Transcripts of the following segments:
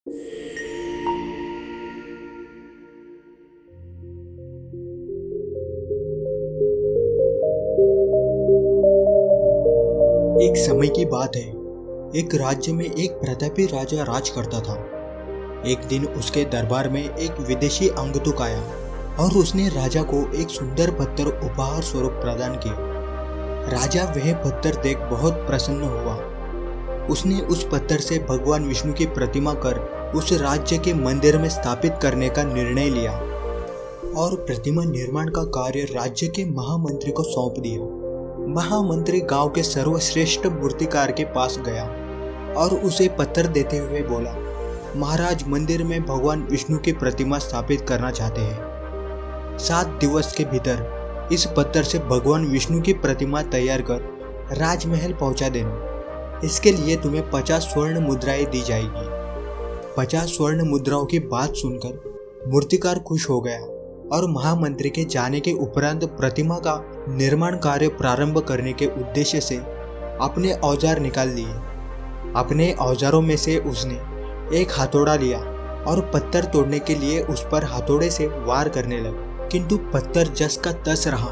एक समय की बात है। एक राज्य में एक प्रतापी राजा राज करता था। एक दिन उसके दरबार में एक विदेशी अंगतुक आया और उसने राजा को एक सुंदर पत्थर उपहार स्वरूप प्रदान किया। राजा वह पत्थर देख बहुत प्रसन्न हुआ। उसने उस पत्थर से भगवान विष्णु की प्रतिमा कर उस राज्य के मंदिर में स्थापित करने का निर्णय लिया और प्रतिमा निर्माण का कार्य राज्य के महामंत्री को सौंप दिया। महामंत्री गांव के सर्वश्रेष्ठ मूर्तिकार के पास गया और उसे पत्थर देते हुए बोला, महाराज, मंदिर में भगवान विष्णु की प्रतिमा स्थापित करना चाहते हैं। 7 दिवस के भीतर इस पत्थर से भगवान विष्णु की प्रतिमा तैयार कर राजमहल पहुंचा देना। इसके लिए तुम्हें 50 स्वर्ण मुद्राएं दी जाएगी। 50 स्वर्ण मुद्राओं की बात सुनकर मूर्तिकार खुश हो गया और महामंत्री के जाने के उपरांत प्रतिमा का निर्माण कार्य प्रारंभ करने के उद्देश्य से अपने औजार निकाल लिए। अपने औजारों में से उसने एक हथौड़ा लिया और पत्थर तोड़ने के लिए उस पर हथौड़े से वार करने लगा, किंतु पत्थर जस का तस रहा।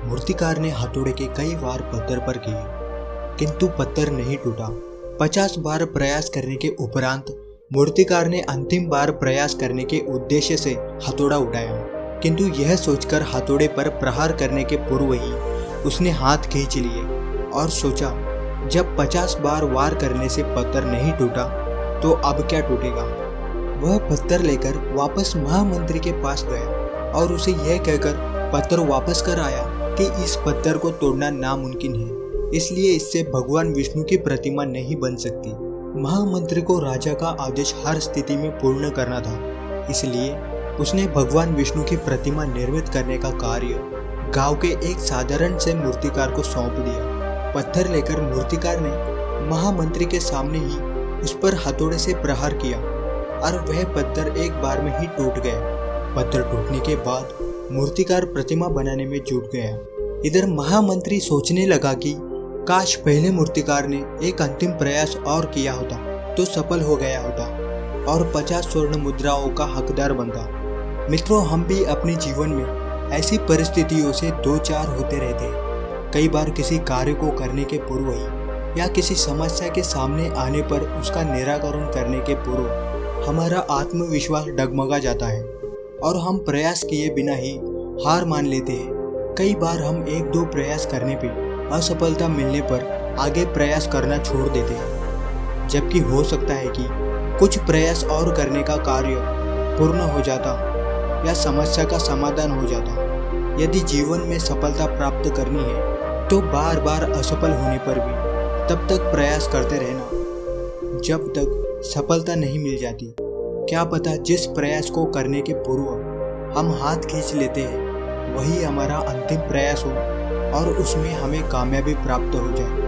मूर्तिकार ने हथौड़े के कई वार पत्थर पर किए, किंतु पत्थर नहीं टूटा। 50 बार प्रयास करने के उपरांत मूर्तिकार ने अंतिम बार प्रयास करने के उद्देश्य से हथौड़ा उठाया, किंतु यह सोचकर हथौड़े पर प्रहार करने के पूर्व ही उसने हाथ खींच लिए और सोचा, जब 50 बार वार करने से पत्थर नहीं टूटा तो अब क्या टूटेगा। वह पत्थर लेकर वापस महामंत्री के पास गया और उसे यह कहकर पत्थर वापस कर आया कि इस पत्थर को तोड़ना नामुमकिन है, इसलिए इससे भगवान विष्णु की प्रतिमा नहीं बन सकती। महामंत्री को राजा का आदेश हर स्थिति में पूर्ण करना था, इसलिए उसने भगवान विष्णु की प्रतिमा निर्मित करने का कार्य गांव के एक साधारण से मूर्तिकार को सौंप दिया। पत्थर लेकर मूर्तिकार ने महामंत्री के सामने ही उस पर हथौड़े से प्रहार किया और वह पत्थर एक बार में ही टूट गया। पत्थर टूटने के बाद मूर्तिकार प्रतिमा बनाने में जुट गया। इधर महामंत्री सोचने लगा कि काश पहले मूर्तिकार ने एक अंतिम प्रयास और किया होता तो सफल हो गया होता और 50 स्वर्ण मुद्राओं का हकदार बनता। मित्रों, हम भी अपने जीवन में ऐसी परिस्थितियों से 2-4 होते रहते हैं। कई बार किसी कार्य को करने के पूर्व ही या किसी समस्या के सामने आने पर उसका निराकरण करने के पूर्व हमारा आत्मविश्वास डगमगा जाता है और हम प्रयास किए बिना ही हार मान लेते हैं। कई बार हम 1-2 प्रयास करने पे असफलता मिलने पर आगे प्रयास करना छोड़ देते हैं, जबकि हो सकता है कि कुछ प्रयास और करने का कार्य पूर्ण हो जाता या समस्या का समाधान हो जाता। यदि जीवन में सफलता प्राप्त करनी है तो बार बार असफल होने पर भी तब तक प्रयास करते रहना जब तक सफलता नहीं मिल जाती। क्या पता जिस प्रयास को करने के पूर्व हम हाथ खींच लेते हैं वही हमारा अंतिम प्रयास हो और उसमें हमें कामयाबी प्राप्त हो जाए।